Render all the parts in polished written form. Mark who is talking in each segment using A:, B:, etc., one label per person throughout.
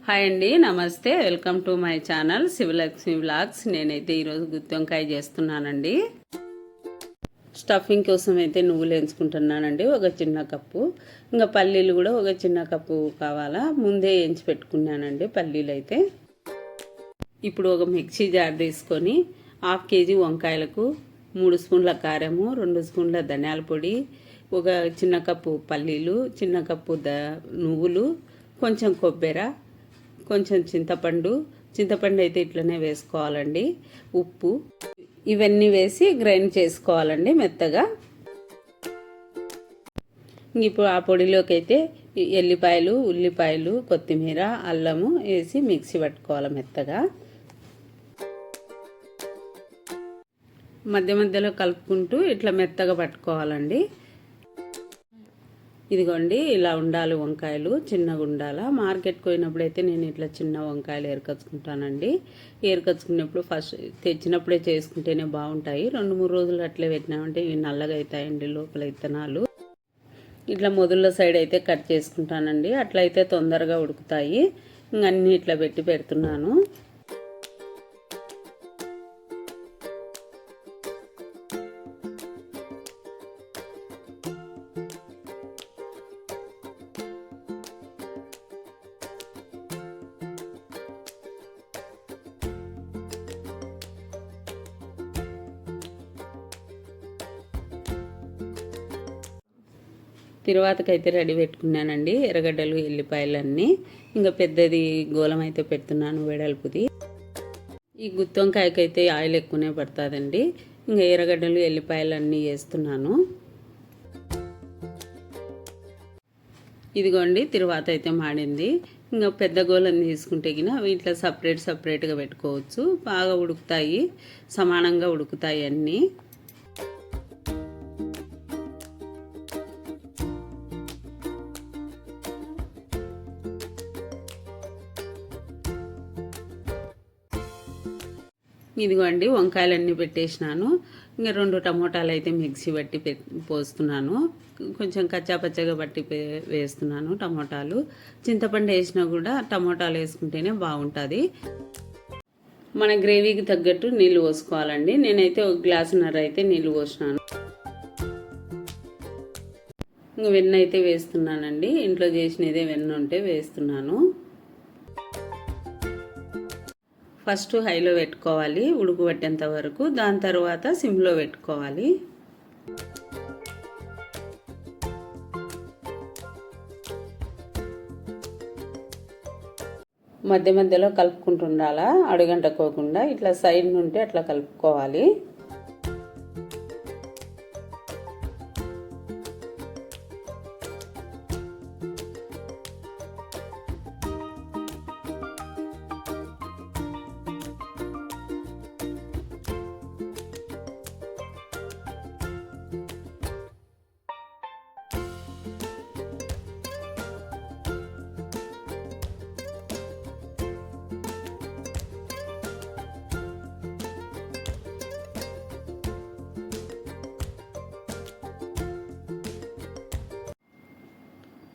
A: Hi అండి, నమస్తే. Welcome to my channel Sivalakshmi vlogs. నేనైతే ఈరోజు గుత్తి వంకాయ చేస్తున్నానండి. స్టఫింగ్ కోసం అయితే నువ్వులు వేయించుకుంటున్నానండి, ఒక చిన్న కప్పు. ఇంకా పల్లీలు కూడా ఒక చిన్న కప్పు కావాలా, ముందే వేయించి పెట్టుకున్నానండి పల్లీలు అయితే. ఇప్పుడు ఒక మిక్సీ జార్ తీసుకొని 1/2 కేజీ వంకాయలకు 3 స్పూన్ల కారము, 2 స్పూన్ల ధనియాల పొడి, ఒక చిన్న కప్పు పల్లీలు, చిన్న కప్పు నువ్వులు, కొంచెం కొబ్బరి, కొంచెం చింతపండు అయితే ఇట్లనే వేసుకోవాలండి, ఉప్పు, ఇవన్నీ వేసి గ్రైండ్ చేసుకోవాలండి మెత్తగా. ఇప్పుడు ఆ పొడిలోకి అయితే ఎల్లిపాయలు, ఉల్లిపాయలు, కొత్తిమీర, అల్లము వేసి మిక్సీ పట్టుకోవాలి మెత్తగా. మధ్య మధ్యలో కలుపుకుంటూ ఇట్లా మెత్తగా పట్టుకోవాలండి. ఇదిగోండి, ఇలా ఉండాలి వంకాయలు, చిన్నగా ఉండాలా. మార్కెట్కి పోయినప్పుడైతే నేను ఇట్లా చిన్న వంకాయలు ఏరుకొచ్చుకుంటానండి. ఏరుకొచ్చుకున్నప్పుడు ఫస్ట్ తెచ్చినప్పుడే చేసుకుంటేనే బాగుంటాయి. 2-3 రోజులు అట్లే పెట్టినామంటే ఇవి నల్లగా అవుతాయండి లోపల విత్తనాలు. ఇట్లా మొదళ్ళ సైడ్ అయితే కట్ చేసుకుంటానండి, అట్లయితే తొందరగా ఉడుకుతాయి. అన్నీ ఇట్లా పెడుతున్నాను. తిరువాతకైతే రెడీ పెట్టుకున్నానండి, ఎర్రగడ్డలు, ఎల్లిపాయలు అన్నీ. ఇంకా పెద్దది గోలం అయితే పెడుతున్నాను వెడల్పుది. ఈ గుత్తి వంకాయకైతే ఆయిల్ ఎక్కువనే పడుతుందండి. ఇంకా ఎర్రగడ్డలు, ఎల్లిపాయలు అన్నీ వేస్తున్నాను. ఇదిగోండి, తిరువాత అయితే మాడింది. ఇంకా పెద్ద గోలం తీసుకుంటే గిన వీటిలో సపరేట్గా పెట్టుకోవచ్చు. బాగా ఉడుకుతాయి, సమానంగా ఉడుకుతాయి అన్నీ. ఇదిగోండి, వంకాయలన్నీ పెట్టేసినాను. ఇంకా 2 టమోటాలు అయితే మిక్సీ బట్టి పోస్తున్నాను. కొంచెం కచ్చాపచ్చగా బట్టి వేస్తున్నాను టమోటాలు. చింతపండు వేసినా కూడా టమోటాలు వేసుకుంటేనే బాగుంటుంది. మన గ్రేవీకి తగ్గట్టు నీళ్ళు పోసుకోవాలండి. నేనైతే 1 గ్లాసున్నర అయితే నీళ్ళు పోసినాను. ఇంకా వెన్న అయితే వేస్తున్నానండి, ఇంట్లో చేసినదే వెన్న ఉంటే వేస్తున్నాను. ఫస్ట్ హైలో పెట్టుకోవాలి ఉడుకుబట్టేంత వరకు, దాని తర్వాత సిమ్లో పెట్టుకోవాలి. మధ్య మధ్యలో కలుపుకుంటుండాలా, అడుగంటకోకుండా ఇట్లా సైడ్ నుండి అట్లా కలుపుకోవాలి.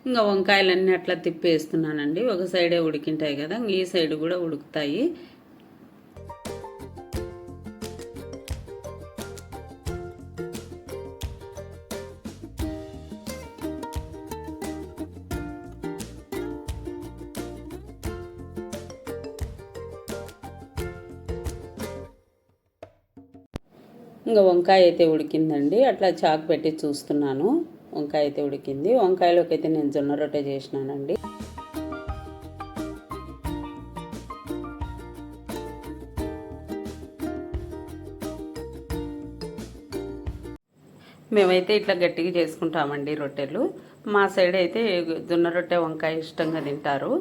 A: ఇంకా వంకాయలన్నీ అట్లా తిప్పేస్తున్నానండి. ఒక సైడే ఉడికింటాయి కదా, ఈ సైడ్ కూడా ఉడుకుతాయి. ఇంకా వంకాయ అయితే ఉడికిందండి, అట్లా చాకు పెట్టి చూస్తున్నాను. వంకాయ అయితే ఉడికింది. వంకాయలోకి అయితే నేను జొన్న రొట్టె చేసినానండి. మేమైతే ఇట్లా గట్టిగా చేసుకుంటామండి రొట్టెలు. మా సైడ్ అయితే జొన్న రొట్టె వంకాయ ఇష్టంగా తింటారు.